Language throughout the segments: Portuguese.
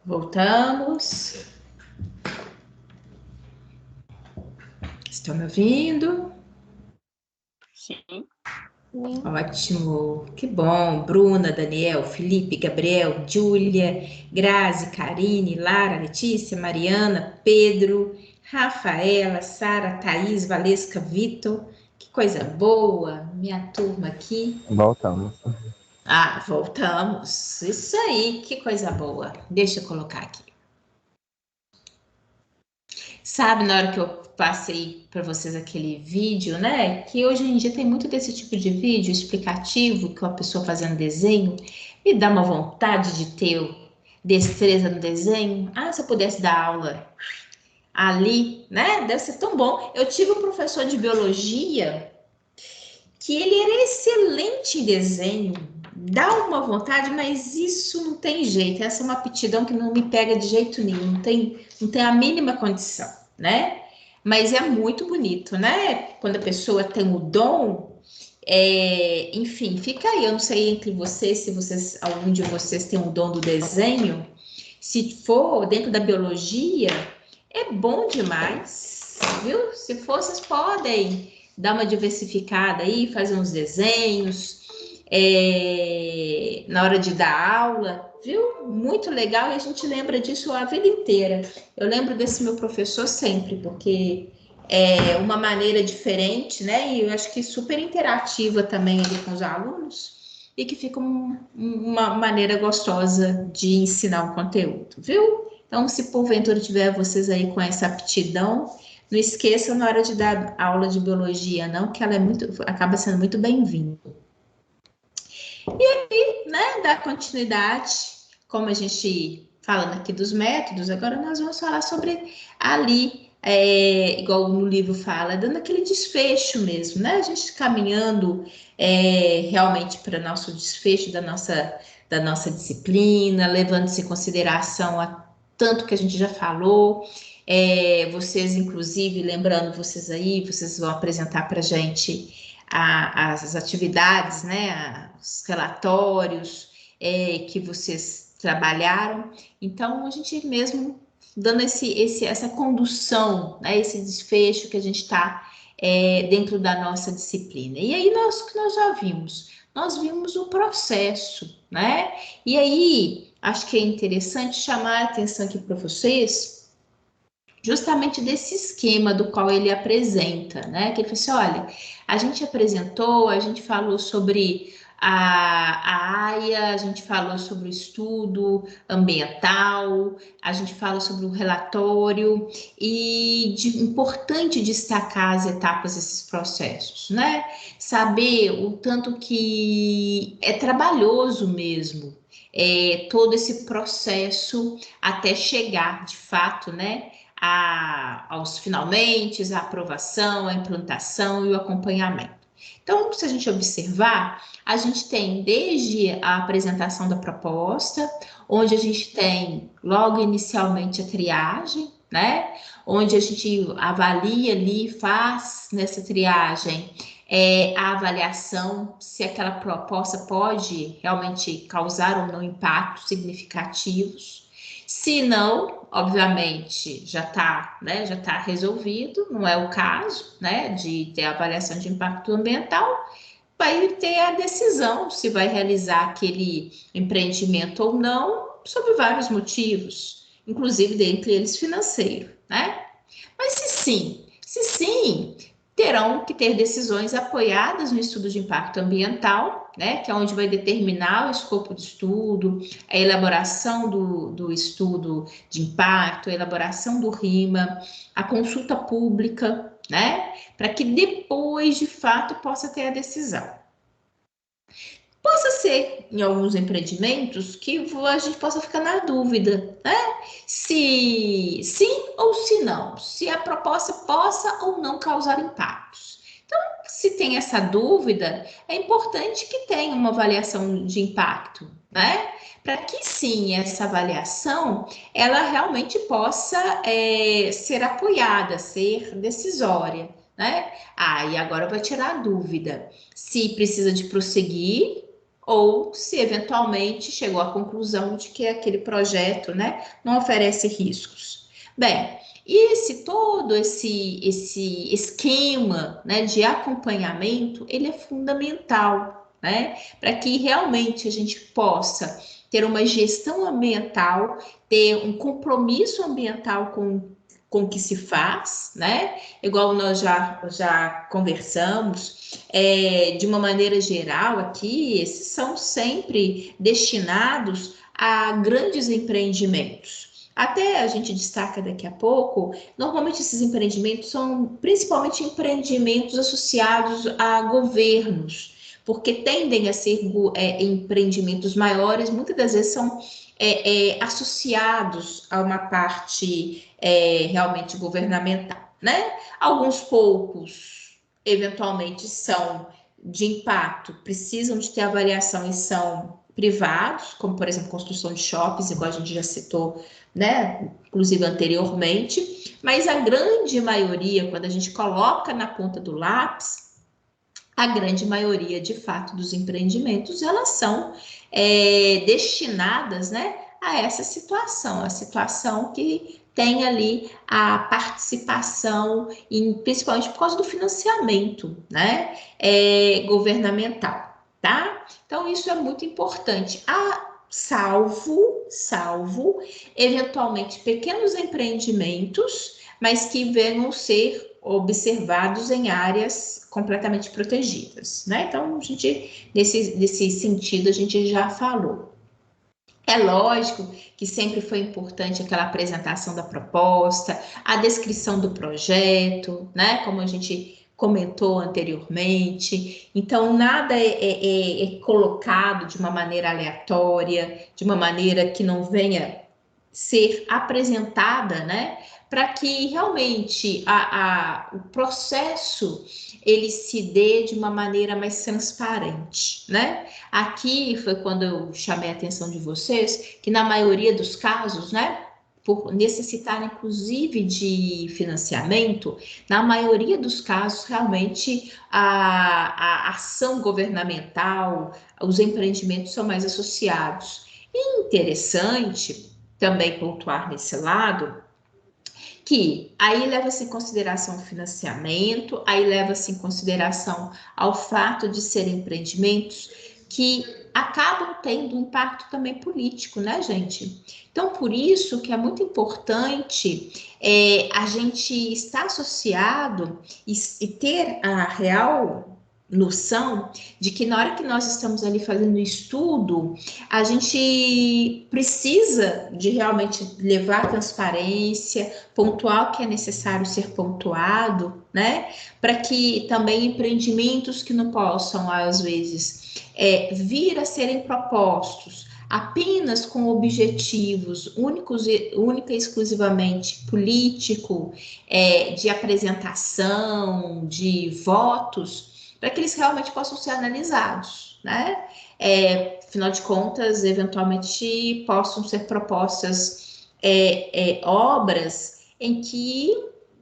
Voltamos. Estão me ouvindo? Sim. Ótimo, que bom. Bruna, Daniel, Felipe, Gabriel, Júlia, Grazi, Karine, Lara, Letícia, Mariana, Pedro, Rafaela, Sara, Thaís, Valesca, Vitor. Que coisa boa, minha turma aqui. Voltamos. Ah, voltamos. Isso aí, que coisa boa. Deixa eu colocar aqui. Sabe, na hora que eu passei para vocês aquele vídeo, né? Que hoje em dia tem muito desse tipo de vídeo explicativo, que uma pessoa fazendo desenho, me dá uma vontade de ter destreza no desenho. Ah, se eu pudesse dar aula ali, né? Deve ser tão bom. Eu tive um professor de biologia que ele era excelente em desenho, dá uma vontade, mas isso não tem jeito. Essa é uma aptidão que não me pega de jeito nenhum, não tem a mínima condição, né? Mas é muito bonito, né? Quando a pessoa tem o dom, enfim, fica aí. Eu não sei entre vocês, se vocês, algum de vocês tem o dom do desenho. Se for dentro da biologia, é bom demais, viu? Se for, vocês podem dar uma diversificada aí, fazer uns desenhos, na hora de dar aula, viu? Muito legal e a gente lembra disso a vida inteira. Eu lembro desse meu professor sempre, porque é uma maneira diferente, né? E eu acho que super interativa também ali com os alunos e que fica uma maneira gostosa de ensinar um conteúdo, viu? Então, se porventura tiver vocês aí com essa aptidão, não esqueçam na hora de dar aula de biologia, não, que ela acaba sendo muito bem-vinda. E aí, né, dar continuidade, como a gente falando aqui dos métodos, agora nós vamos falar sobre ali, igual no livro fala, dando aquele desfecho mesmo, né? A gente caminhando realmente para nosso desfecho da nossa disciplina, levando-se em consideração a tanto que a gente já falou. Vocês, inclusive, lembrando vocês aí, vocês vão apresentar para a gente as atividades, né, os relatórios que vocês trabalharam. Então, a gente mesmo dando essa condução, né, esse desfecho que a gente está dentro da nossa disciplina. E aí, que nós já vimos? Nós vimos o processo, né? E aí, acho que é interessante chamar a atenção aqui para vocês justamente desse esquema do qual ele apresenta, né? Que ele falou assim, olha, a gente apresentou, a gente falou sobre a AIA, a gente falou sobre o estudo ambiental, a gente fala sobre o relatório e importante destacar as etapas desses processos, né? Saber o tanto que é trabalhoso mesmo, todo esse processo até chegar, de fato, né? Aos finalmente, a aprovação, a implantação e o acompanhamento. Então, se a gente observar, a gente tem desde a apresentação da proposta, onde a gente tem logo inicialmente a triagem, né? Onde a gente avalia ali, faz nessa triagem a avaliação se aquela proposta pode realmente causar ou não impactos significativos. Se não, obviamente, já está, né, já tá resolvido, não é o caso, né, de ter avaliação de impacto ambiental, vai ter a decisão se vai realizar aquele empreendimento ou não, sob vários motivos, inclusive dentre eles financeiro, né? Mas se sim, terão que ter decisões apoiadas no estudo de impacto ambiental, né, que é onde vai determinar o escopo do estudo, a elaboração do estudo de impacto, a elaboração do RIMA, a consulta pública, né, para que depois, de fato, possa ter a decisão. Possa ser em alguns empreendimentos que a gente possa ficar na dúvida, né? Se sim ou se não, se a proposta possa ou não causar impactos. Então, se tem essa dúvida, é importante que tenha uma avaliação de impacto, né? Para que sim, essa avaliação ela realmente possa ser apoiada, ser decisória, né? E agora vai tirar a dúvida se precisa de prosseguir ou se eventualmente chegou à conclusão de que aquele projeto, né, não oferece riscos. Bem, e todo esse esquema, né, de acompanhamento, ele é fundamental, né, para que realmente a gente possa ter uma gestão ambiental, ter um compromisso ambiental com o que se faz, né? Igual nós já conversamos, de uma maneira geral aqui, esses são sempre destinados a grandes empreendimentos. Até a gente destaca daqui a pouco, normalmente esses empreendimentos são principalmente empreendimentos associados a governos, porque tendem a ser empreendimentos maiores, muitas das vezes são associados a uma parte realmente governamental, né? Alguns poucos, eventualmente, são de impacto, precisam de ter avaliação e são privados, como, por exemplo, construção de shoppings, igual a gente já citou, né? Inclusive anteriormente, mas a grande maioria, quando a gente coloca na ponta do lápis, a grande maioria, de fato, dos empreendimentos, elas são destinadas, né, a essa situação, a situação que tem ali a participação, principalmente por causa do financiamento, né, governamental, tá? Então, isso é muito importante. Salvo, eventualmente, pequenos empreendimentos, mas que venham ser observados em áreas completamente protegidas, né? Então, a gente, nesse sentido, a gente já falou. É lógico que sempre foi importante aquela apresentação da proposta, a descrição do projeto, né? Como a gente comentou anteriormente. Então, nada é colocado de uma maneira aleatória, de uma maneira que não venha ser apresentada, né? Para que realmente o processo ele se dê de uma maneira mais transparente, né? Aqui foi quando eu chamei a atenção de vocês que na maioria dos casos, né, por necessitar inclusive de financiamento, na maioria dos casos realmente a ação governamental, os empreendimentos são mais associados. E interessante também pontuar nesse lado que aí leva-se em consideração o financiamento, aí leva-se em consideração ao fato de serem empreendimentos que acabam tendo um impacto também político, né, gente? Então, por isso que é muito importante a gente estar associado e ter a real noção de que na hora que nós estamos ali fazendo o estudo, a gente precisa de realmente levar a transparência, pontuar o que é necessário ser pontuado, né? Para que também empreendimentos que não possam, às vezes, vir a serem propostos apenas com objetivos única e exclusivamente político, de apresentação, de votos, para que eles realmente possam ser analisados, né? Afinal de contas, eventualmente possam ser propostas obras em que,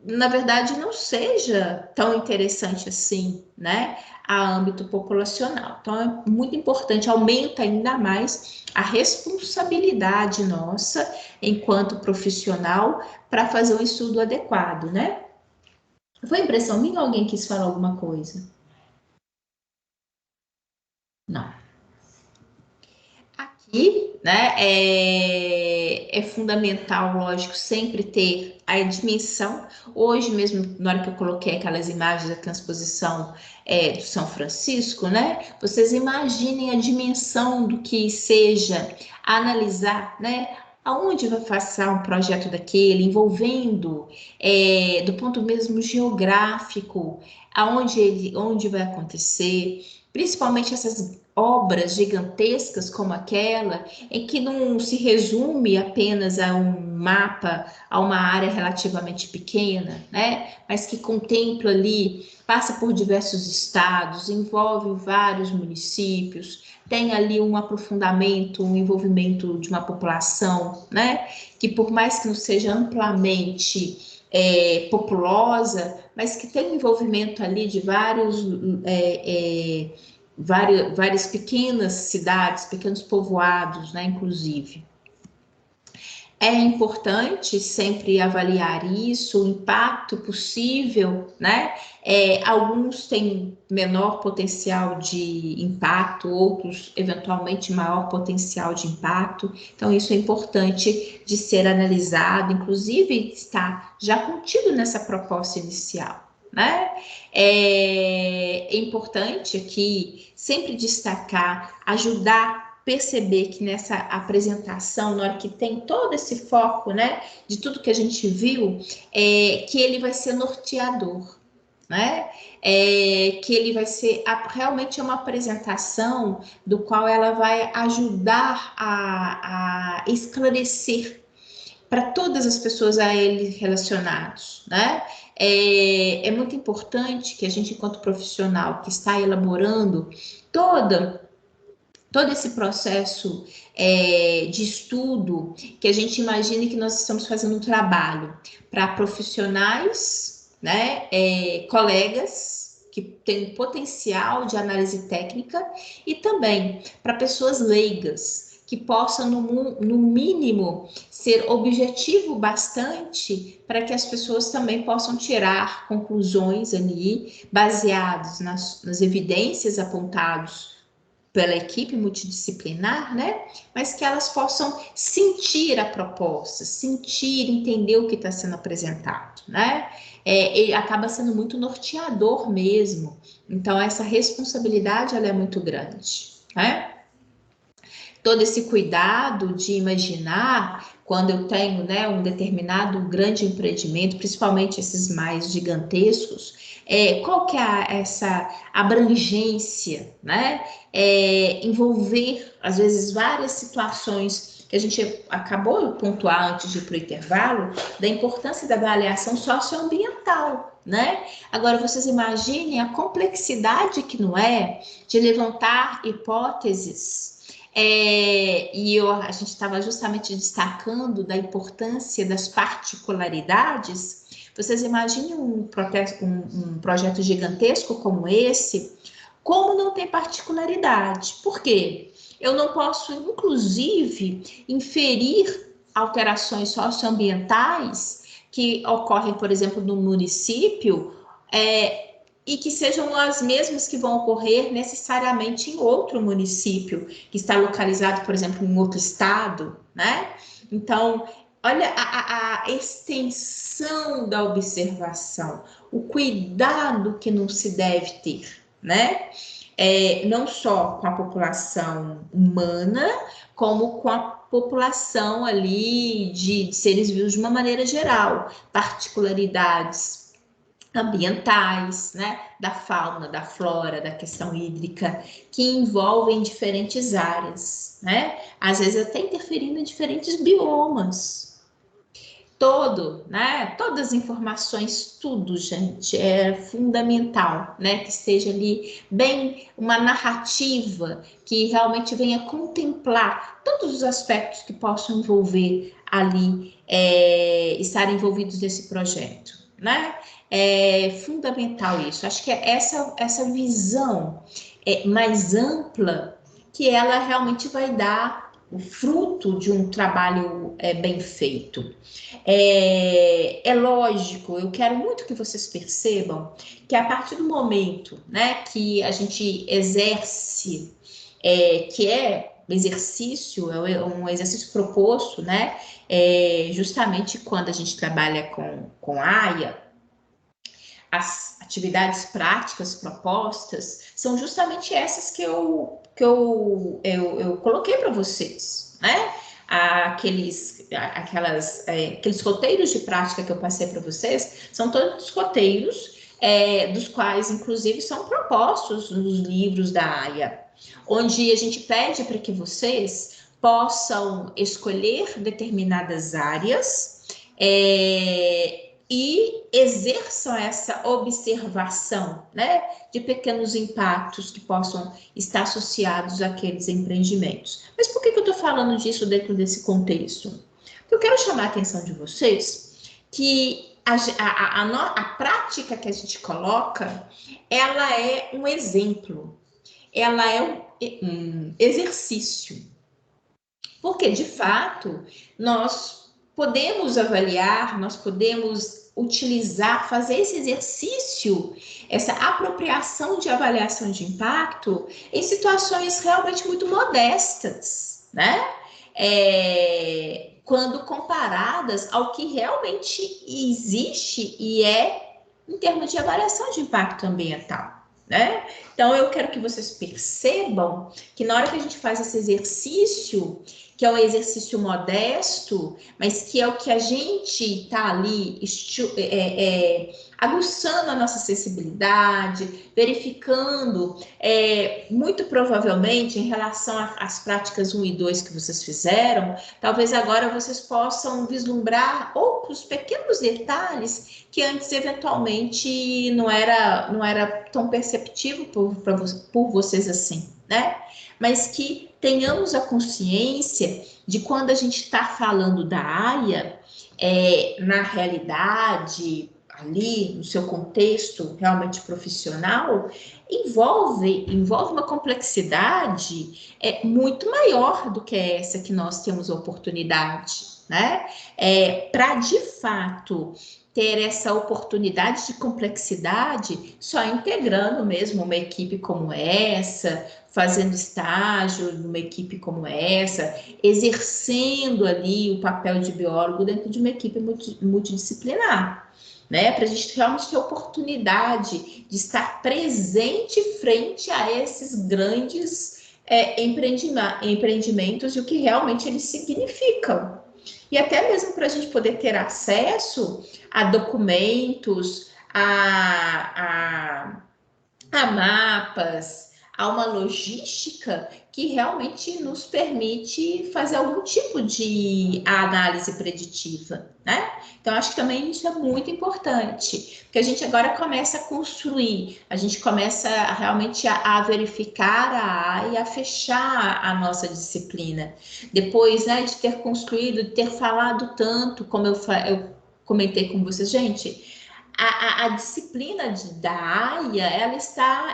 na verdade, não seja tão interessante assim, né, a âmbito populacional. Então, é muito importante, aumenta ainda mais a responsabilidade nossa, enquanto profissional, para fazer um estudo adequado, né? Foi impressão minha ou alguém quis falar alguma coisa? Não. Aqui, né, é fundamental, lógico, sempre ter a dimensão. Hoje mesmo, na hora que eu coloquei aquelas imagens da transposição do São Francisco, né, vocês imaginem a dimensão do que seja analisar, né, aonde vai passar um projeto daquele, envolvendo, do ponto mesmo geográfico, onde vai acontecer, principalmente essas obras gigantescas como aquela, em que não se resume apenas a um mapa, a uma área relativamente pequena, né? Mas que contempla ali, passa por diversos estados, envolve vários municípios, tem ali um aprofundamento, um envolvimento de uma população, né? Que por mais que não seja amplamente populosa, mas que tem um envolvimento ali de vários várias pequenas cidades, pequenos povoados, né, inclusive. É importante sempre avaliar isso, o impacto possível, né? Alguns têm menor potencial de impacto, outros, eventualmente, maior potencial de impacto. Então, isso é importante de ser analisado, inclusive está já contido nessa proposta inicial, né? É importante aqui sempre destacar, ajudar perceber que nessa apresentação, na hora que tem todo esse foco, né, de tudo que a gente viu, que ele vai ser norteador, né? Que ele vai ser realmente uma apresentação do qual ela vai ajudar a esclarecer para todas as pessoas a ele relacionados, né? É muito importante que a gente, enquanto profissional que está elaborando todo esse processo de estudo, que a gente imagine que nós estamos fazendo um trabalho para profissionais, né, colegas que têm potencial de análise técnica e também para pessoas leigas que possam, no mínimo, ser objetivo bastante para que as pessoas também possam tirar conclusões ali baseadas nas evidências apontadas pela equipe multidisciplinar, né? Mas que elas possam sentir a proposta, sentir, entender o que está sendo apresentado, né? Ele acaba sendo muito norteador mesmo. Então, essa responsabilidade, ela é muito grande, né? Todo esse cuidado de imaginar quando eu tenho, né, um determinado grande empreendimento, principalmente esses mais gigantescos, qual que é essa abrangência, né? Envolver, às vezes, várias situações que a gente acabou de pontuar antes de ir para o intervalo, da importância da avaliação socioambiental, né? Agora, vocês imaginem a complexidade que não é de levantar hipóteses a gente estava justamente destacando da importância das particularidades. Vocês imaginem um projeto gigantesco como esse, como não tem particularidade? Por quê? Eu não posso, inclusive, inferir alterações socioambientais que ocorrem, por exemplo, no município, e que sejam as mesmas que vão ocorrer necessariamente em outro município, que está localizado, por exemplo, em outro estado, né? Então, olha a extensão da observação, o cuidado que não se deve ter, né? Não só com a população humana, como com a população ali de seres vivos de uma maneira geral, particularidades ambientais, né, da fauna, da flora, da questão hídrica, que envolvem diferentes áreas, né, às vezes até interferindo em diferentes biomas. Né, todas as informações, tudo, gente, é fundamental, né, que esteja ali bem uma narrativa que realmente venha contemplar todos os aspectos que possam envolver ali, estar envolvidos nesse projeto, né? É fundamental isso. Acho que é essa visão mais ampla que ela realmente vai dar o fruto de um trabalho bem feito. É lógico, eu quero muito que vocês percebam que a partir do momento, né, que a gente exerce, que é exercício, é um exercício proposto, né, justamente quando a gente trabalha com AIA, as atividades práticas propostas são justamente essas que eu coloquei para vocês, né? Aqueles roteiros de prática que eu passei para vocês são todos roteiros dos quais, inclusive, são propostos nos livros da AIA, onde a gente pede para que vocês possam escolher determinadas áreas e exerçam essa observação, né, de pequenos impactos que possam estar associados àqueles empreendimentos. Mas por que eu estou falando disso dentro desse contexto? Eu quero chamar a atenção de vocês que a prática que a gente coloca, ela é um exemplo. ela é um exercício. Porque, de fato, nós podemos avaliar, nós podemos utilizar, fazer esse exercício, essa apropriação de avaliação de impacto em situações realmente muito modestas, né? Quando comparadas ao que realmente existe e é em termos de avaliação de impacto ambiental, né? Então, eu quero que vocês percebam que na hora que a gente faz esse exercício, que é um exercício modesto, mas que é o que a gente está ali aguçando a nossa sensibilidade, verificando, muito provavelmente, em relação às práticas 1 e 2 que vocês fizeram, talvez agora vocês possam vislumbrar outros pequenos detalhes que antes, eventualmente, não era tão perceptível por vocês assim, né? Mas que tenhamos a consciência de quando a gente está falando da AIA, na realidade, ali, no seu contexto realmente profissional, envolve uma complexidade muito maior do que essa que nós temos a oportunidade, né? Para, de fato, ter essa oportunidade de complexidade, só integrando mesmo uma equipe como essa, fazendo estágio numa equipe como essa, exercendo ali o papel de biólogo dentro de uma equipe multidisciplinar, né? Para a gente realmente ter oportunidade de estar presente frente a esses grandes empreendimentos e o que realmente eles significam. E até mesmo para a gente poder ter acesso a documentos, a mapas, a uma logística que realmente nos permite fazer algum tipo de análise preditiva, né? Então, acho que também isso é muito importante, porque a gente agora começa a construir, a gente começa realmente a verificar e a fechar a nossa disciplina. Depois, né, de ter construído, de ter falado tanto, como eu comentei com vocês, gente, a disciplina da AIA, ela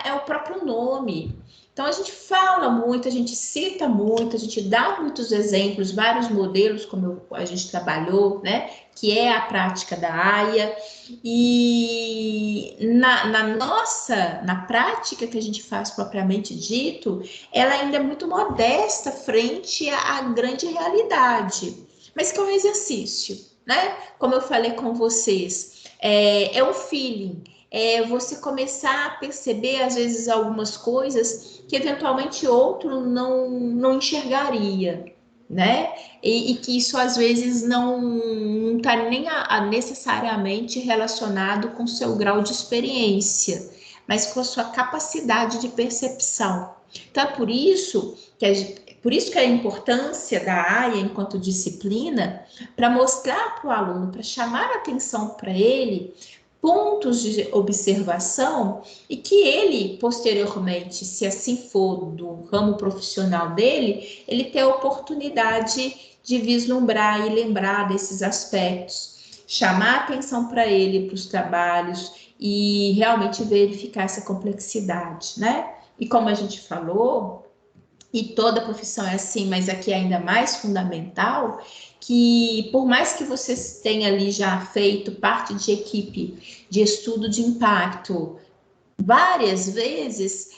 é o próprio nome. Então, a gente fala muito, a gente cita muito, a gente dá muitos exemplos, vários modelos, como a gente trabalhou, né? Que é a prática da AIA. E na prática que a gente faz propriamente dito, ela ainda é muito modesta frente à grande realidade. Mas que é um exercício, né? Como eu falei com vocês, é um feeling, é você começar a perceber, às vezes, algumas coisas que eventualmente outro não enxergaria, né? E que isso, às vezes, não está nem necessariamente relacionado com o seu grau de experiência, mas com a sua capacidade de percepção. Então, é por isso que a importância da AIA enquanto disciplina, para mostrar para o aluno, para chamar a atenção para ele, pontos de observação e que ele, posteriormente, se assim for do ramo profissional dele, ele tenha a oportunidade de vislumbrar e lembrar desses aspectos, chamar a atenção para ele, para os trabalhos e realmente verificar essa complexidade, né? E como a gente falou, e toda profissão é assim, mas aqui é ainda mais fundamental, que por mais que vocês tenham ali já feito parte de equipe de estudo de impacto várias vezes,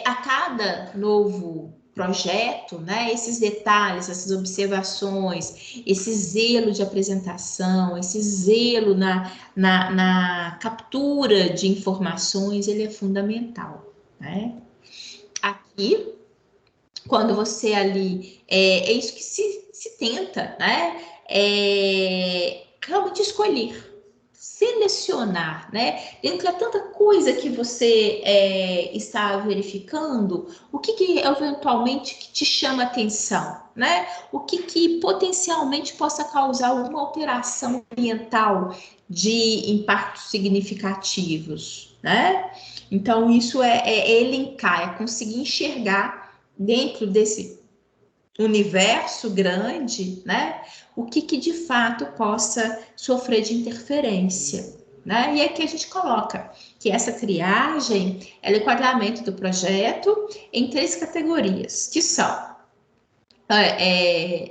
a cada novo projeto, né, esses detalhes, essas observações, esse zelo de apresentação, esse zelo na captura de informações, ele é fundamental, né? Aqui, quando você ali, é isso que se tenta, né? Realmente escolher, selecionar, né? Dentro de tanta coisa que você está verificando, o que eventualmente que te chama atenção, né? O que potencialmente possa causar alguma alteração ambiental de impactos significativos, né? Então, isso é elencar, é conseguir enxergar dentro desse universo grande, né? O que de fato possa sofrer de interferência. né? E aqui a gente coloca que essa triagem é o enquadramento do projeto em 3 categorias, que são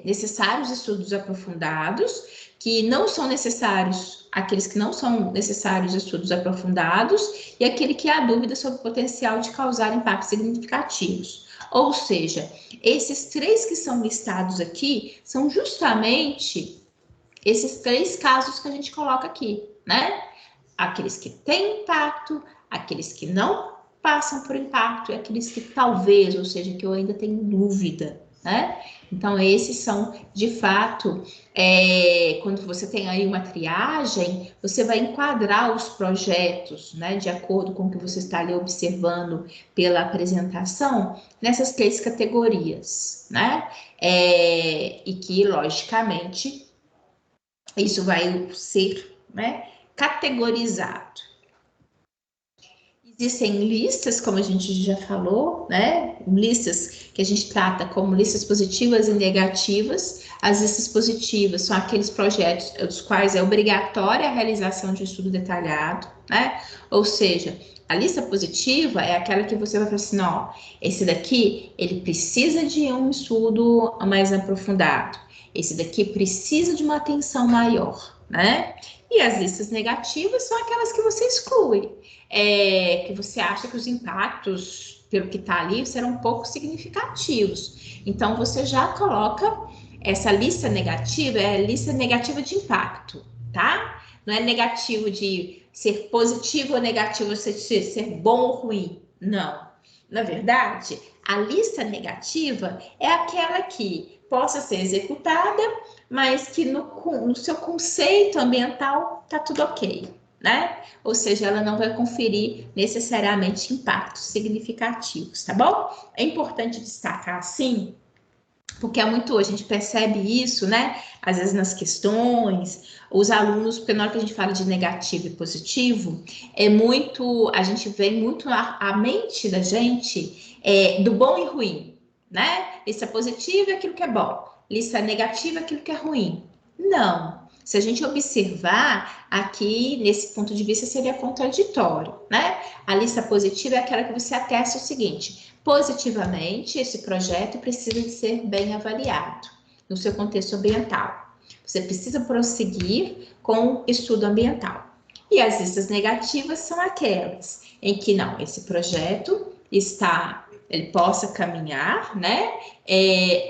necessários estudos aprofundados, que não são necessários, aqueles que não são necessários estudos aprofundados, e aquele que há dúvida sobre o potencial de causar impactos significativos. Ou seja, esses 3 que são listados aqui são justamente esses 3 casos que a gente coloca aqui, né? Aqueles que têm impacto, aqueles que não passam por impacto e aqueles que talvez, ou seja, que eu ainda tenho dúvida, né? Então, esses são, de fato, quando você tem aí uma triagem, você vai enquadrar os projetos, né, de acordo com o que você está ali observando pela apresentação, nessas 3 categorias, né? E que, logicamente, isso vai ser, né, categorizado. Existem listas, como a gente já falou, né? Listas que a gente trata como listas positivas e negativas. As listas positivas são aqueles projetos dos quais é obrigatória a realização de um estudo detalhado, né? Ou seja, a lista positiva é aquela que você vai falar assim, ó, esse daqui, ele precisa de um estudo mais aprofundado. Esse daqui precisa de uma atenção maior, né? E as listas negativas são aquelas que você exclui. Que você acha que os impactos, pelo que está ali, serão pouco significativos. Então, você já coloca essa lista negativa, é a lista negativa de impacto, tá? Não é negativo de ser positivo ou negativo, ser bom ou ruim. Não. Na verdade, a lista negativa é aquela que possa ser executada, mas que no seu conceito ambiental está tudo ok, né? Ou seja, ela não vai conferir necessariamente impactos significativos, tá bom? É importante destacar assim, porque é muito, a gente percebe isso, né? Às vezes nas questões, os alunos, porque na hora que a gente fala de negativo e positivo, a gente vê muito a mente da gente do bom e ruim, né? Lista positiva é aquilo que é bom, lista negativa é aquilo que é ruim. Não. Se a gente observar aqui, nesse ponto de vista, seria contraditório, né? A lista positiva é aquela que você atesta o seguinte: positivamente, esse projeto precisa de ser bem avaliado no seu contexto ambiental. Você precisa prosseguir com o estudo ambiental. E as listas negativas são aquelas em que não, esse projeto ele possa caminhar, né?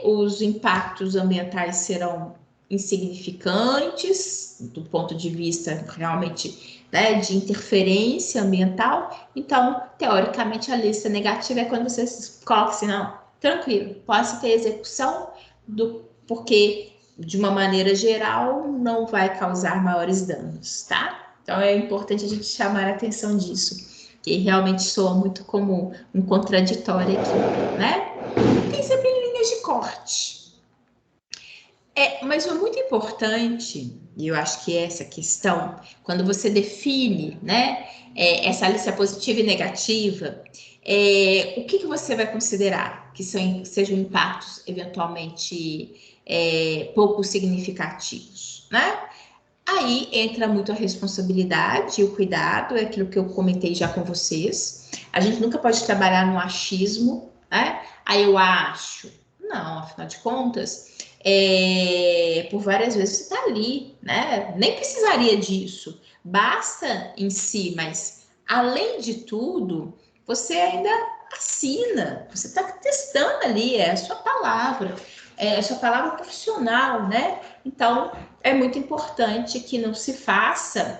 Os impactos ambientais serão insignificantes do ponto de vista realmente, né, de interferência ambiental. Então, teoricamente, a lista negativa é quando você coloca assim, não, tranquilo, pode ter execução porque de uma maneira geral não vai causar maiores danos, tá? Então é importante a gente chamar a atenção disso, que realmente soa muito como um contraditório aqui, né? Tem sempre linhas de corte. Mas é muito importante, e eu acho que essa questão, quando você define, né, essa lista positiva e negativa, o que você vai considerar que sejam impactos eventualmente pouco significativos, né? Aí entra muito a responsabilidade e o cuidado, é aquilo que eu comentei já com vocês. A gente nunca pode trabalhar no achismo, né? Aí eu acho. Não, afinal de contas, por várias vezes você está ali, né? Nem precisaria disso. Basta em si, mas além de tudo, você ainda assina, você está testando ali, é a sua palavra profissional, né? Então, é muito importante que não se faça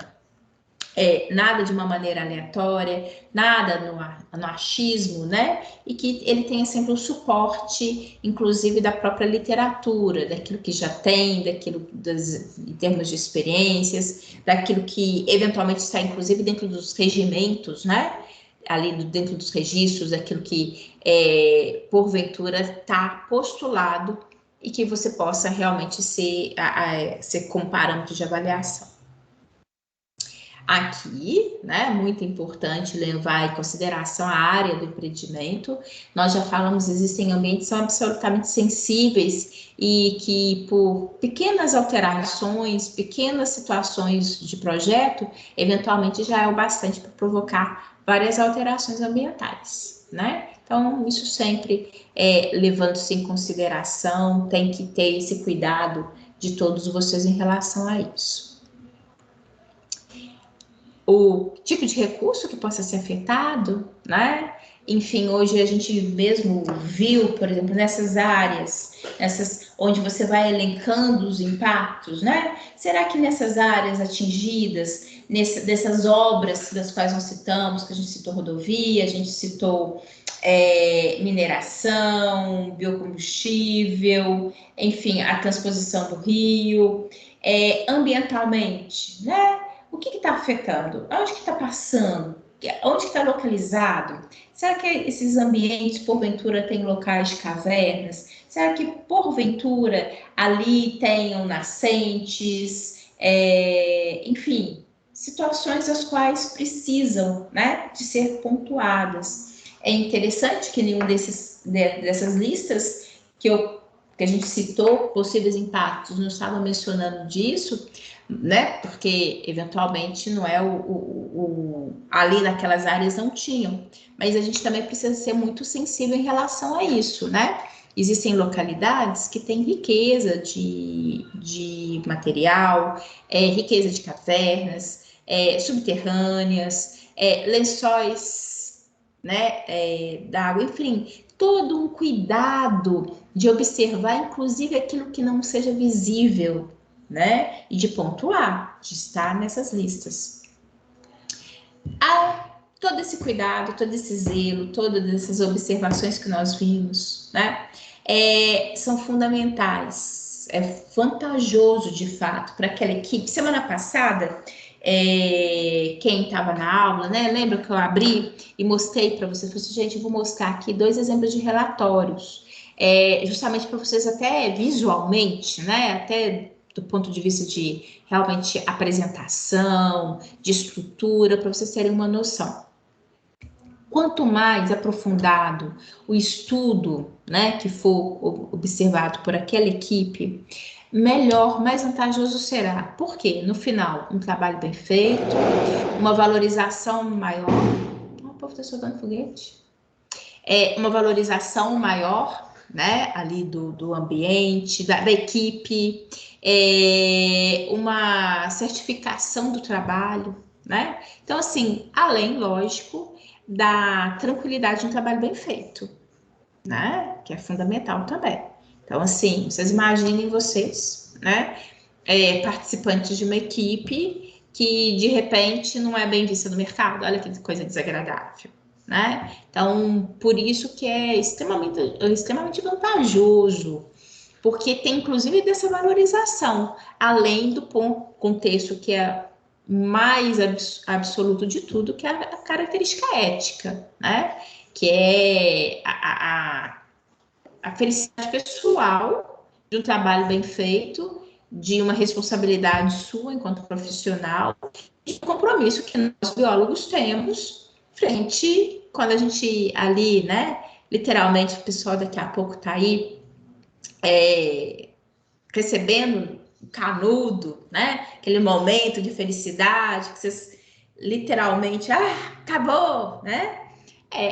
nada de uma maneira aleatória, nada no achismo, né? E que ele tenha sempre um suporte, inclusive da própria literatura, daquilo que já tem, em termos de experiências, daquilo que eventualmente está, inclusive, dentro dos regimentos, né? Ali dentro dos registros, daquilo que porventura está postulado e que você possa realmente ser como parâmetro de avaliação. Aqui, né, muito importante levar em consideração a área do empreendimento. Nós já falamos, existem ambientes que são absolutamente sensíveis e que, por pequenas alterações, pequenas situações de projeto, eventualmente já é o bastante para provocar várias alterações ambientais, né? Então, isso sempre levando-se em consideração, tem que ter esse cuidado de todos vocês em relação a isso. O tipo de recurso que possa ser afetado, né? Enfim, hoje a gente mesmo viu, por exemplo, nessas áreas, onde você vai elencando os impactos, né? Será que nessas áreas atingidas, dessas obras das quais nós citamos, que a gente citou rodovia, a gente citou mineração, biocombustível, enfim, a transposição do rio, ambientalmente, né? O que está afetando? Onde que está passando? Onde que está localizado? Será que esses ambientes, porventura, têm locais de cavernas? Será que, porventura, ali tenham nascentes? Enfim, situações as quais precisam, né, de ser pontuadas. É interessante que nenhum dessas listas que a gente citou, possíveis impactos, não estava mencionando disso, né? Porque eventualmente não é ali naquelas áreas não tinham, mas a gente também precisa ser muito sensível em relação a isso, né? Existem localidades que têm riqueza de material, riqueza de cavernas, subterrâneas, lençóis, né, d'água, enfim, todo um cuidado de observar, inclusive, aquilo que não seja visível, né? E de pontuar, de estar nessas listas. Todo esse cuidado, todo esse zelo, todas essas observações que nós vimos, né? São fundamentais. É vantajoso, de fato, para aquela equipe. Semana passada, quem estava na aula, né? Lembra que eu abri e mostrei para vocês? Falei assim, gente, eu vou mostrar aqui 2 exemplos de relatórios, justamente para vocês até visualmente, né? Até do ponto de vista de realmente apresentação, de estrutura, para vocês terem uma noção. Quanto mais aprofundado o estudo, né, que for observado por aquela equipe, melhor, mais vantajoso será. Por quê? No final, um trabalho bem feito, uma valorização maior. O povo está soltando foguete. Uma valorização maior, né, ali do ambiente, da equipe, uma certificação do trabalho, né? Então, assim, além, lógico, da tranquilidade de um trabalho bem feito, né? Que é fundamental também. Então, assim, vocês imaginem vocês, né? Participantes de uma equipe que, de repente, não é bem vista no mercado. Olha que coisa desagradável, né? Então, por isso que é extremamente vantajoso, porque tem, inclusive, dessa valorização, além do contexto que é mais absoluto de tudo, que é a característica ética, né? Que é a felicidade pessoal de um trabalho bem feito, de uma responsabilidade sua enquanto profissional e o compromisso que nós biólogos temos frente quando a gente ali, né? Literalmente, o pessoal daqui a pouco está aí recebendo canudo, né? Aquele momento de felicidade que vocês literalmente, acabou, né?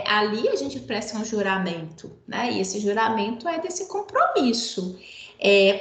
Ali a gente presta um juramento, né? E esse juramento é desse compromisso.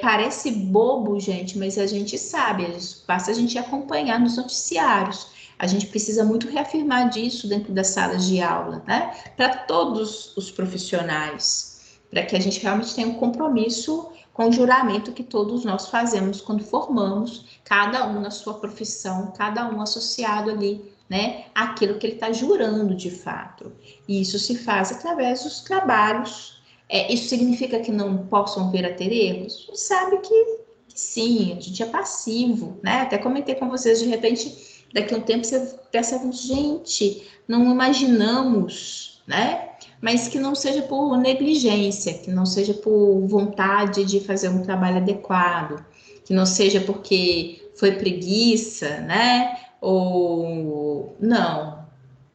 Parece bobo, gente, mas a gente sabe, basta a gente acompanhar nos noticiários. A gente precisa muito reafirmar disso dentro das salas de aula, né? Para todos os profissionais, para que a gente realmente tenha um compromisso com o juramento que todos nós fazemos quando formamos, cada um na sua profissão, cada um associado ali, né, aquilo que ele está jurando de fato. E isso se faz através dos trabalhos. Isso significa que não possam vir a ter erros? A gente sabe que sim, a gente é passivo, né? Até comentei com vocês, de repente, daqui a um tempo você percebe, gente, não imaginamos, né? Mas que não seja por negligência, que não seja por vontade de fazer um trabalho adequado, que não seja porque foi preguiça, né? Ou não,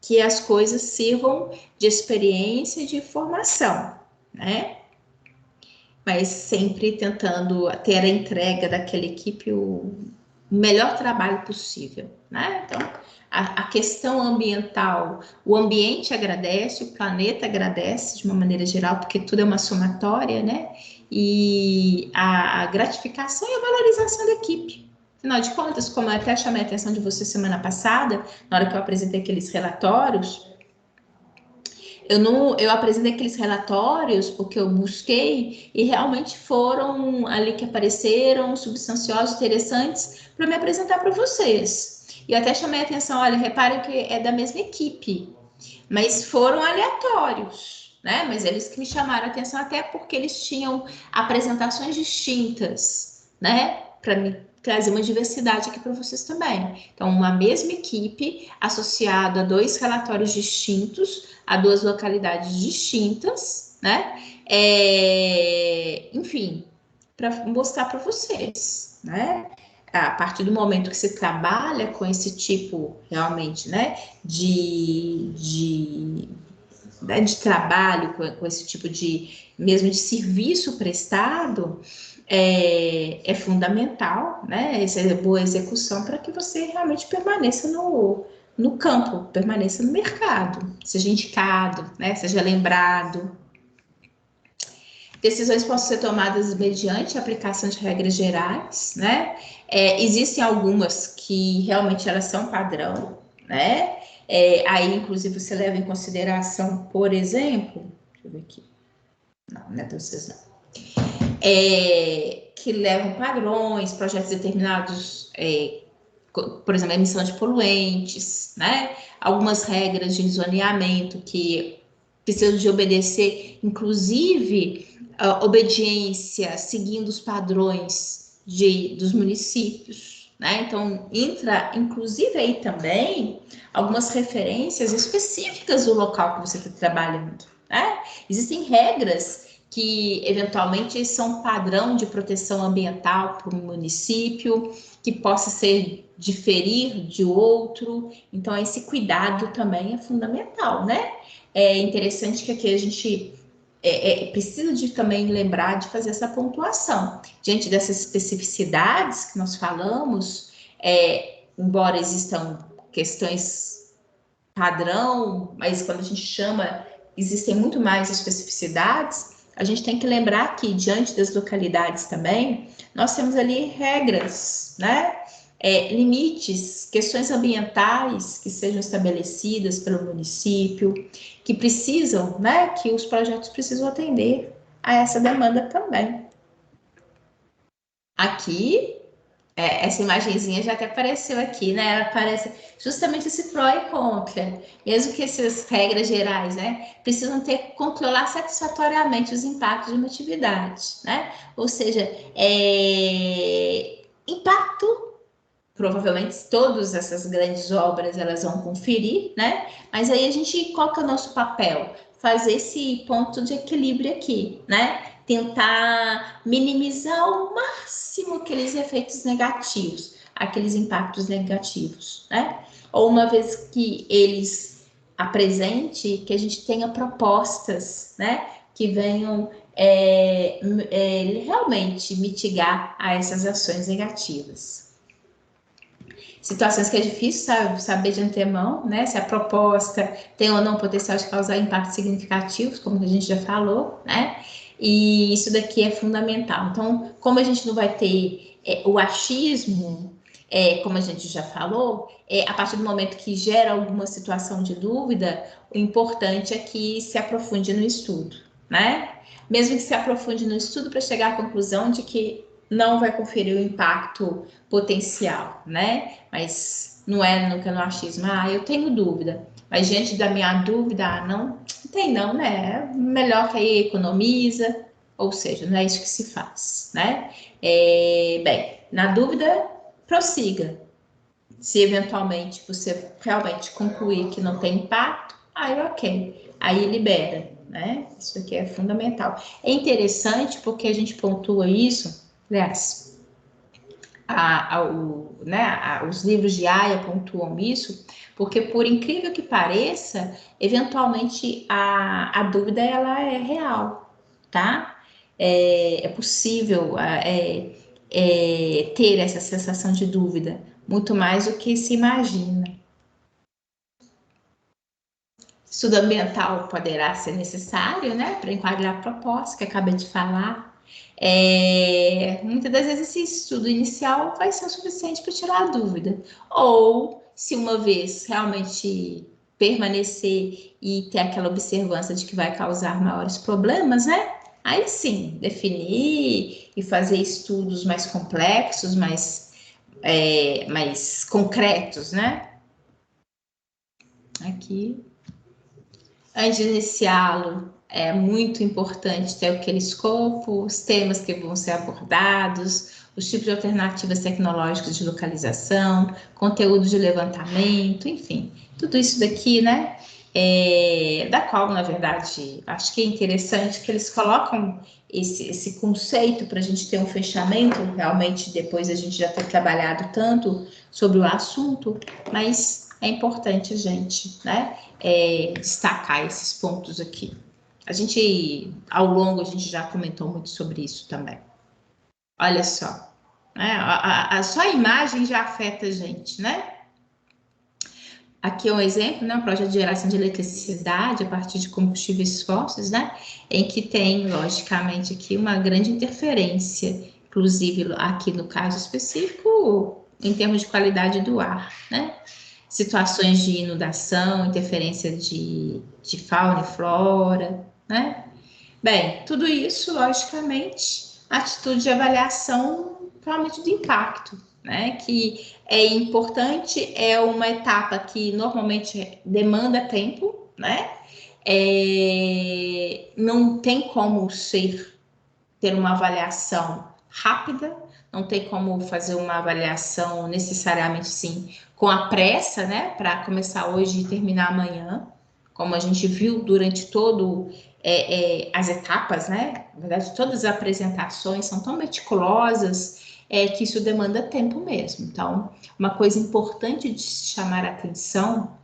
que as coisas sirvam de experiência e de formação, né? Mas sempre tentando ter a entrega daquela equipe o melhor trabalho possível, né? Então, a questão ambiental, o ambiente agradece, o planeta agradece de uma maneira geral, porque tudo é uma somatória, né? E a gratificação e a valorização da equipe. Afinal de contas, como eu até chamei a atenção de você semana passada, na hora que eu apresentei aqueles relatórios, eu apresentei aqueles relatórios porque eu busquei e realmente foram ali que apareceram substanciosos, interessantes para me apresentar para vocês. E eu até chamei a atenção, olha, reparem que é da mesma equipe, mas foram aleatórios, né? Mas eles que me chamaram a atenção até porque eles tinham apresentações distintas, né? Para me trazer uma diversidade aqui para vocês também. Então, uma mesma equipe associada a dois relatórios distintos, a duas localidades distintas, né? Enfim, para mostrar para vocês, né? A partir do momento que se trabalha com esse tipo realmente, né, de trabalho, com esse tipo mesmo de serviço prestado, é fundamental, né, essa boa execução para que você realmente permaneça no campo, permaneça no mercado, seja indicado, né, seja lembrado. Decisões possam ser tomadas mediante a aplicação de regras gerais, né? Existem algumas que realmente elas são padrão, né? Aí, inclusive, você leva em consideração, por exemplo, deixa eu ver aqui, não é vocês não. Que levam padrões, projetos determinados, por exemplo, a emissão de poluentes, né? Algumas regras de zoneamento que precisam de obedecer, inclusive obediência, seguindo os padrões dos municípios, né? Então, entra, inclusive, aí também algumas referências específicas do local que você está trabalhando, né? Existem regras que, eventualmente, são padrão de proteção ambiental para um município, que possa diferir de outro. Então, esse cuidado também é fundamental, né? É interessante que aqui a gente precisa de também lembrar de fazer essa pontuação. Diante dessas especificidades que nós falamos, embora existam questões padrão, mas quando a gente chama, existem muito mais especificidades, a gente tem que lembrar que, diante das localidades também, nós temos ali regras, né? Limites, questões ambientais que sejam estabelecidas pelo município, que precisam, né? Que os projetos precisam atender a essa demanda também. Aqui, essa imagenzinha já até apareceu aqui, né? Ela aparece justamente esse pró e contra. Mesmo que essas regras gerais, né, precisam controlar satisfatoriamente os impactos de uma atividade, né? Ou seja, impacto, provavelmente todas essas grandes obras elas vão conferir, né? Mas aí a gente, qual que é o nosso papel? Fazer esse ponto de equilíbrio aqui, né? Tentar minimizar ao máximo aqueles efeitos negativos, aqueles impactos negativos, né? Ou uma vez que eles apresente, que a gente tenha propostas, né? Que venham realmente mitigar a essas ações negativas. Situações que é difícil saber de antemão, né? Se a proposta tem ou não potencial de causar impactos significativos, como a gente já falou, né? E isso daqui é fundamental. Então, como a gente não vai ter o achismo, como a gente já falou, a partir do momento que gera alguma situação de dúvida, o importante é que se aprofunde no estudo, né? Mesmo que se aprofunde no estudo para chegar à conclusão de que não vai conferir o impacto potencial, né? Mas não é nunca no achismo, eu tenho dúvida. Mas diante da minha dúvida, não tem não, né? Melhor que aí economiza, ou seja, não é isso que se faz, né? Bem, na dúvida, prossiga. Se eventualmente você realmente concluir que não tem impacto, aí ok, aí libera, né? Isso aqui é fundamental. É interessante porque a gente pontua isso, aliás, Os livros de Aya pontuam isso, porque por incrível que pareça, eventualmente a dúvida ela é real, tá? É possível ter essa sensação de dúvida, muito mais do que se imagina. Estudo ambiental poderá ser necessário, né, para enquadrar a proposta que acabei de falar. Muitas das vezes esse estudo inicial vai ser o suficiente para tirar a dúvida. Ou, se uma vez realmente permanecer e ter aquela observância de que vai causar maiores problemas, né? Aí sim, definir e fazer estudos mais complexos, mais concretos, né? Aqui. Antes de iniciá-lo, é muito importante ter aquele escopo, os temas que vão ser abordados, os tipos de alternativas tecnológicas de localização, conteúdo de levantamento, enfim, tudo isso daqui, né? Da qual, na verdade, acho que é interessante que eles colocam esse conceito para a gente ter um fechamento, realmente depois a gente já ter trabalhado tanto sobre o assunto, mas é importante a gente, né? Destacar esses pontos aqui. Ao longo, a gente já comentou muito sobre isso também. Olha só, né? Só a imagem já afeta a gente, né? Aqui é um exemplo, né? Um projeto de geração de eletricidade a partir de combustíveis fósseis, né? Em que tem, logicamente, aqui uma grande interferência, inclusive aqui no caso específico, em termos de qualidade do ar, né? Situações de inundação, interferência de fauna e flora, né? Bem, tudo isso, logicamente, atitude de avaliação realmente do impacto, né? Que é importante, é uma etapa que normalmente demanda tempo, né? Não tem como ter uma avaliação rápida, não tem como fazer uma avaliação necessariamente sim com a pressa, né, para começar hoje e terminar amanhã, como a gente viu durante todo as etapas, né? Na verdade, todas as apresentações são tão meticulosas que isso demanda tempo mesmo. Então, uma coisa importante de se chamar a atenção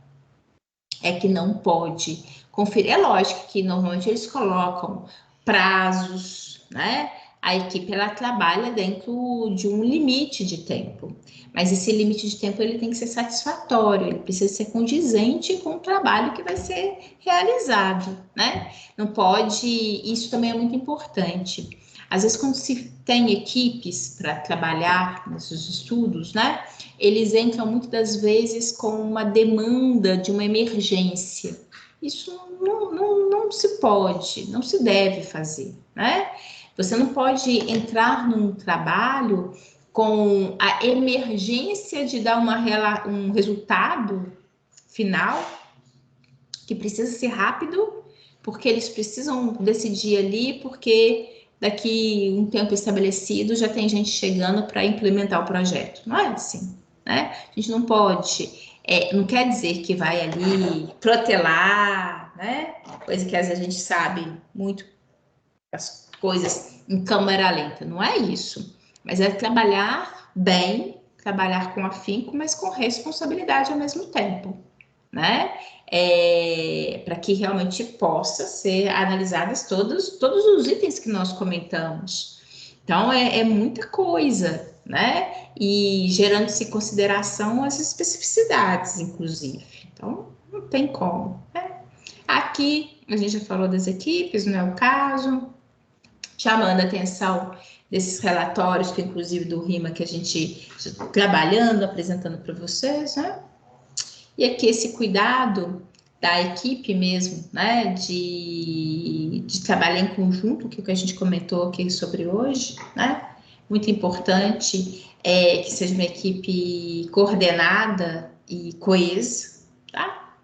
é que não pode conferir. É lógico que normalmente eles colocam prazos, né? A equipe ela trabalha dentro de um limite de tempo, mas esse limite de tempo ele tem que ser satisfatório, ele precisa ser condizente com o trabalho que vai ser realizado, né? Não pode, isso também é muito importante. Às vezes, quando se tem equipes para trabalhar nesses estudos, né? Eles entram muitas das vezes com uma demanda de uma emergência. Isso não se pode, não se deve fazer, né? Você não pode entrar num trabalho com a emergência de dar um resultado final que precisa ser rápido, porque eles precisam decidir ali, porque daqui um tempo estabelecido já tem gente chegando para implementar o projeto. Não é assim, né? A gente não pode, não quer dizer que vai ali protelar, né? Coisa que às vezes a gente sabe muito as coisas em câmera lenta, não é isso. Mas é trabalhar bem, trabalhar com afinco, mas com responsabilidade ao mesmo tempo, né? Para que realmente possa ser analisadas todos os itens que nós comentamos. Então, é muita coisa, né? E gerando-se em consideração as especificidades, inclusive. Então, não tem como, né? Aqui, a gente já falou das equipes, não é o caso. Chamando a atenção desses relatórios, que inclusive do RIMA, que a gente está trabalhando, apresentando para vocês, né? E aqui esse cuidado da equipe mesmo, né, de trabalhar em conjunto, que é o que a gente comentou aqui sobre hoje, né, muito importante que seja uma equipe coordenada e coesa, tá?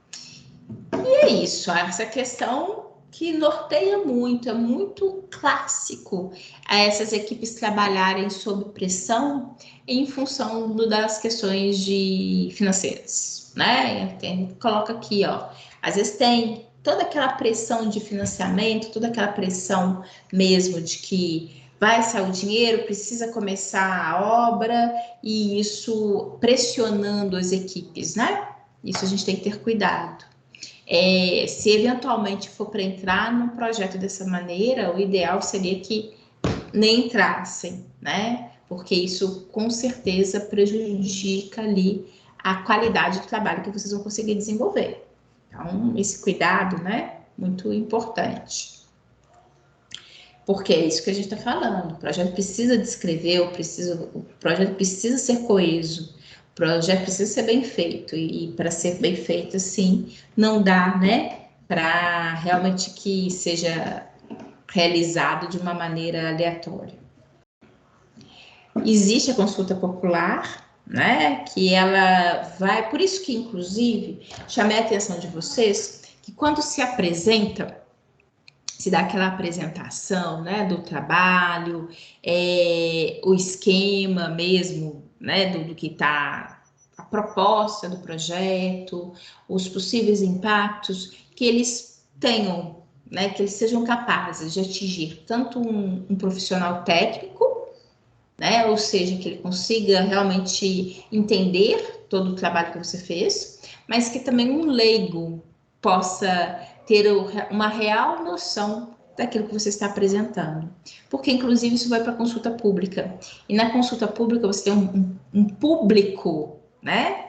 E é isso, essa questão que norteia muito, é muito clássico essas equipes trabalharem sob pressão em função das questões financeiras, né? Coloca aqui, ó, às vezes tem toda aquela pressão de financiamento, toda aquela pressão mesmo de que vai sair o dinheiro, precisa começar a obra, e isso pressionando as equipes, né? Isso a gente tem que ter cuidado. Se eventualmente for para entrar num projeto dessa maneira, o ideal seria que nem entrassem, né? Porque isso com certeza prejudica ali a qualidade do trabalho que vocês vão conseguir desenvolver. Então, esse cuidado, né? Muito importante. Porque é isso que a gente está falando. O projeto precisa descrever, o projeto precisa ser coeso, o projeto precisa ser bem feito. E para ser bem feito, assim, não dá, né? Para realmente que seja realizado de uma maneira aleatória. Existe a consulta popular, né? Que ela vai, por isso que, inclusive, chamei a atenção de vocês que quando se apresenta, se dá aquela apresentação, né, do trabalho, o esquema mesmo, né, do que está a proposta do projeto, os possíveis impactos, que eles tenham, né, que eles sejam capazes de atingir tanto um profissional técnico, né, ou seja, que ele consiga realmente entender todo o trabalho que você fez, mas que também um leigo possa ter uma real noção daquilo que você está apresentando. Porque, inclusive, isso vai para a consulta pública. E na consulta pública você tem um público, né,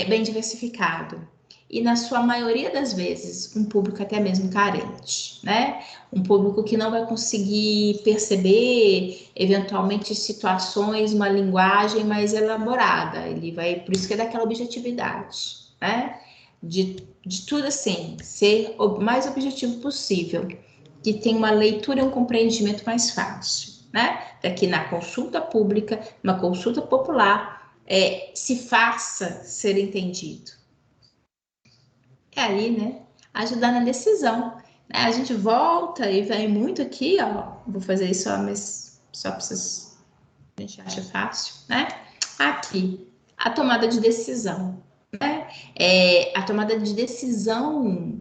bem diversificado. E, na sua maioria das vezes, um público até mesmo carente, né? Um público que não vai conseguir perceber, eventualmente, situações, uma linguagem mais elaborada. Ele vai, por isso que é daquela objetividade, né? De tudo assim, ser o mais objetivo possível, que tenha uma leitura e um compreendimento mais fácil, né? Daqui na consulta pública, uma consulta popular, se faça ser entendido. Aí, né? Ajudar na decisão. Né? A gente volta e vem muito aqui, ó. Vou fazer isso só, mas só para vocês. A gente acha fácil, né? Aqui, a tomada de decisão. Né? A tomada de decisão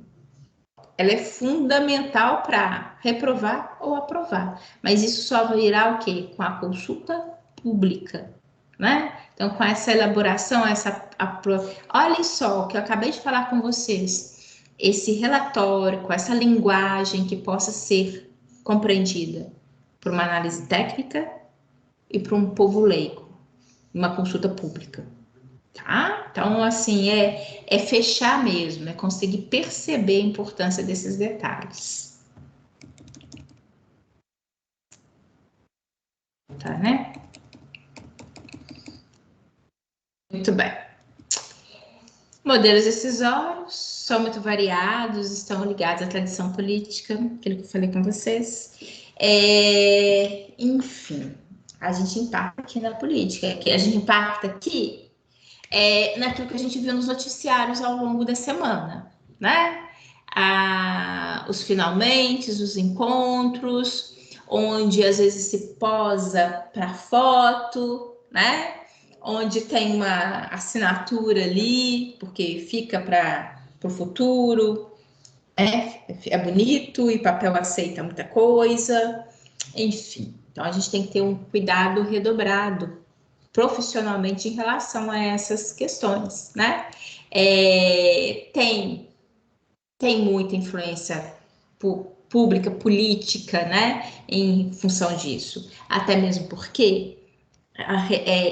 ela é fundamental para reprovar ou aprovar. Mas isso só virá o quê? Com a consulta pública, né? Então, com essa elaboração, olhem só o que eu acabei de falar com vocês, esse relatório, com essa linguagem que possa ser compreendida por uma análise técnica e para um povo leigo, uma consulta pública. Tá? Então, assim, é fechar mesmo, é conseguir perceber a importância desses detalhes. Tá, né? Muito bem. Modelos decisórios são muito variados, estão ligados à tradição política, aquilo que eu falei com vocês. Enfim, a gente impacta aqui na política, a gente impacta aqui naquilo que a gente viu nos noticiários ao longo da semana, né? Os finalmente, os encontros, onde às vezes se posa para foto, né? Onde tem uma assinatura ali, porque fica para o futuro, é bonito e papel aceita muita coisa, enfim. Então a gente tem que ter um cuidado redobrado profissionalmente em relação a essas questões, né? Tem muita influência pública, política, né? Em função disso. Até mesmo porque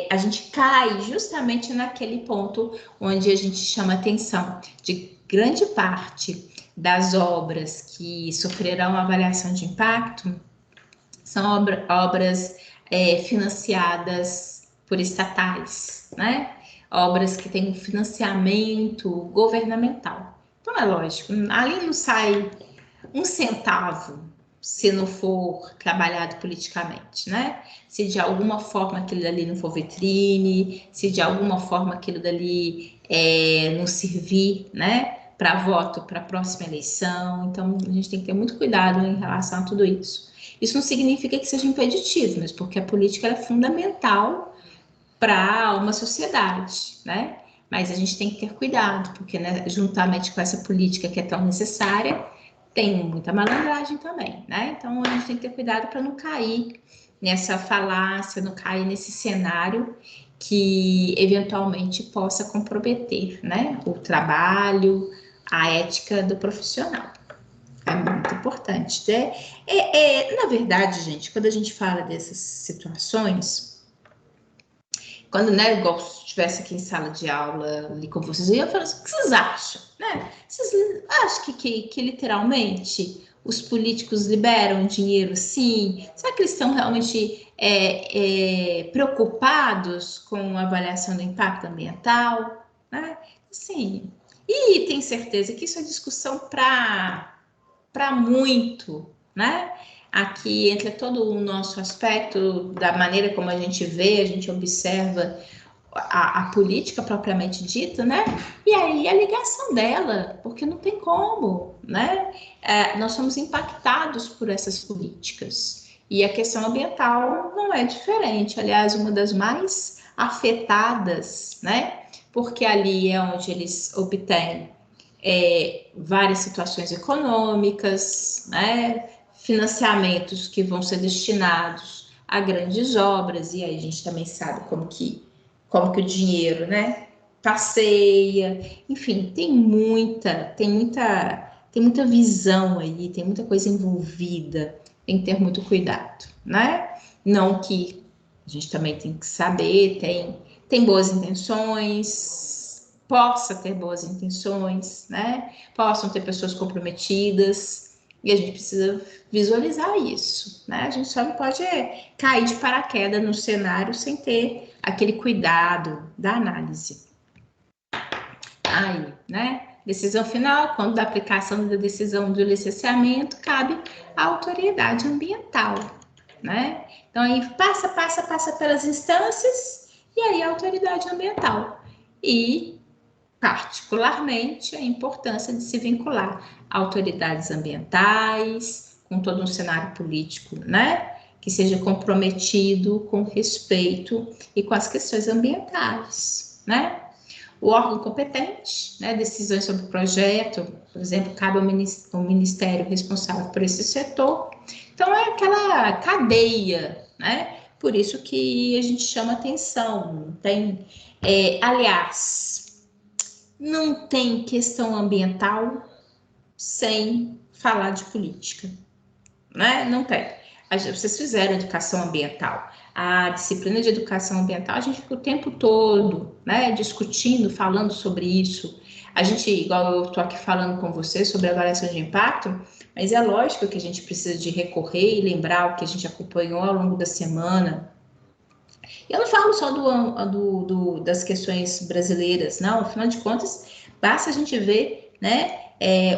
a gente cai justamente naquele ponto onde a gente chama atenção de grande parte das obras que sofrerão avaliação de impacto são obras financiadas por estatais, né? Obras que têm um financiamento governamental. Então é lógico, ali não sai um centavo se não for trabalhado politicamente, né? Se de alguma forma aquilo dali não for vitrine, se de alguma forma aquilo dali não servir, né? Para voto para a próxima eleição. Então a gente tem que ter muito cuidado em relação a tudo isso. Isso não significa que seja impeditivo, mas porque a política é fundamental para uma sociedade, né? Mas a gente tem que ter cuidado, porque né, juntamente com essa política que é tão necessária, tem muita malandragem também, né? Então, a gente tem que ter cuidado para não cair nessa falácia, não cair nesse cenário que eventualmente possa comprometer, né? O trabalho, a ética do profissional. É muito importante, né? Na verdade, gente, quando a gente fala dessas situações, quando, né, igual se estivesse aqui em sala de aula ali com vocês, eu ia falar assim, o que vocês acham, né? Vocês acham que literalmente os políticos liberam dinheiro, sim? Será que eles estão realmente preocupados com a avaliação do impacto ambiental, né? Sim. E tenho certeza que isso é discussão para muito, né? Aqui entra todo o nosso aspecto da maneira como a gente vê, a gente observa a política propriamente dita, né? E aí a ligação dela, porque não tem como, né? Nós somos impactados por essas políticas. E a questão ambiental não é diferente, aliás, uma das mais afetadas, né? Porque ali é onde eles obtêm várias situações econômicas, né? Financiamentos que vão ser destinados a grandes obras, e aí a gente também sabe como que o dinheiro, né, passeia, enfim, tem muita visão aí, tem muita coisa envolvida, tem que ter muito cuidado, né? Não que a gente também tem que saber, tem boas intenções, possa ter boas intenções, né? Possam ter pessoas comprometidas, e a gente precisa visualizar isso, né? A gente só não pode cair de paraquedas no cenário sem ter aquele cuidado da análise. Aí, né? Decisão final, quando da aplicação da decisão do licenciamento, cabe à autoridade ambiental, né? Então, aí passa pelas instâncias e aí a autoridade ambiental. E, particularmente, a importância de se vincular a autoridades ambientais, com todo um cenário político, né? Que seja comprometido com respeito e com as questões ambientais, né? O órgão competente, né, decisões sobre o projeto, por exemplo, cabe ao ministério responsável por esse setor. Então, é aquela cadeia, né? Por isso que a gente chama atenção. Aliás, não tem questão ambiental sem falar de política, né? Não tem. Vocês fizeram educação ambiental. A disciplina de educação ambiental, a gente fica o tempo todo, né, discutindo, falando sobre isso. A gente, igual eu estou aqui falando com você sobre avaliação de impacto, mas é lógico que a gente precisa de recorrer e lembrar o que a gente acompanhou ao longo da semana. Eu não falo só das questões brasileiras, não. Afinal de contas, basta a gente ver, né,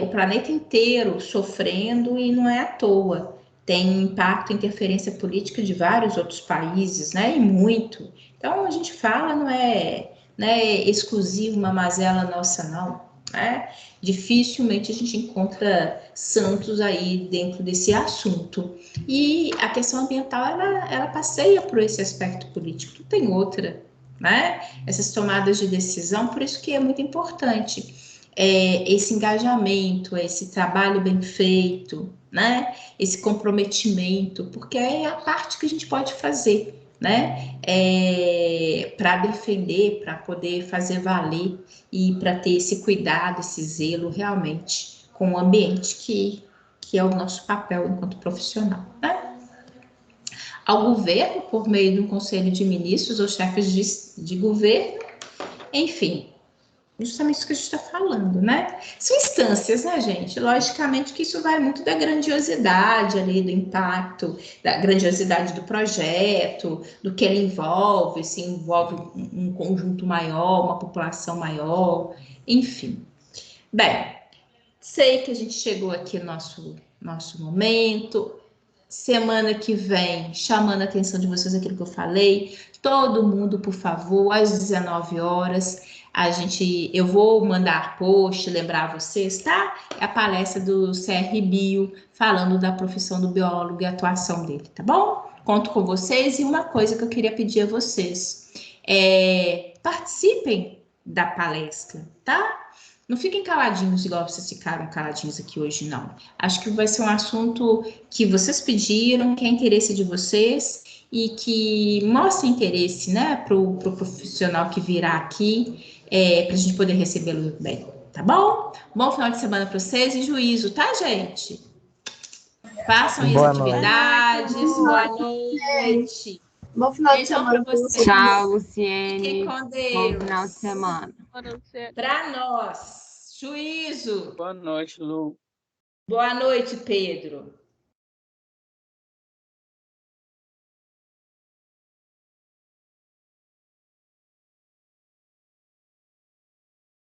o planeta inteiro sofrendo e não é à toa. Tem impacto, interferência política de vários outros países, né, e muito. Então, a gente fala, não é, né, exclusivo, uma mazela nossa, não. Né? Dificilmente a gente encontra santos aí dentro desse assunto. E a questão ambiental, ela passeia por esse aspecto político, não tem outra, né? Essas tomadas de decisão, por isso que é muito importante esse engajamento, esse trabalho bem feito, né? Esse comprometimento, porque é a parte que a gente pode fazer, né? Para defender, para poder fazer valer e para ter esse cuidado, esse zelo realmente com o ambiente que é o nosso papel enquanto profissional, né? Ao governo, por meio de um conselho de ministros ou chefes de governo, enfim, justamente isso que a gente está falando, né? São instâncias, né, gente? Logicamente que isso vai muito da grandiosidade ali, do impacto, da grandiosidade do projeto, do que ele envolve, se envolve um conjunto maior, uma população maior, enfim. Bem, sei que a gente chegou aqui no nosso momento. Semana que vem, chamando a atenção de vocês aquilo que eu falei. Todo mundo, por favor, às 19 horas. Eu vou mandar post, lembrar vocês, tá? É a palestra do CR Bio, falando da profissão do biólogo e a atuação dele, tá bom? Conto com vocês. E uma coisa que eu queria pedir a vocês: participem da palestra, tá? Não fiquem caladinhos igual vocês ficaram caladinhos aqui hoje, não. Acho que vai ser um assunto que vocês pediram, que é interesse de vocês e que mostra interesse, né, para o profissional que virá aqui, para a gente poder recebê-lo bem, tá bom? Bom final de semana para vocês e juízo, tá, gente? Façam aí as Boa noite. atividades. Boa noite. Bom final de Beijão semana para vocês. Tchau, Luciene. Fiquem com Bom final de Deus. semana. Para nós. Juízo. Boa noite, Lu. Boa noite, Pedro.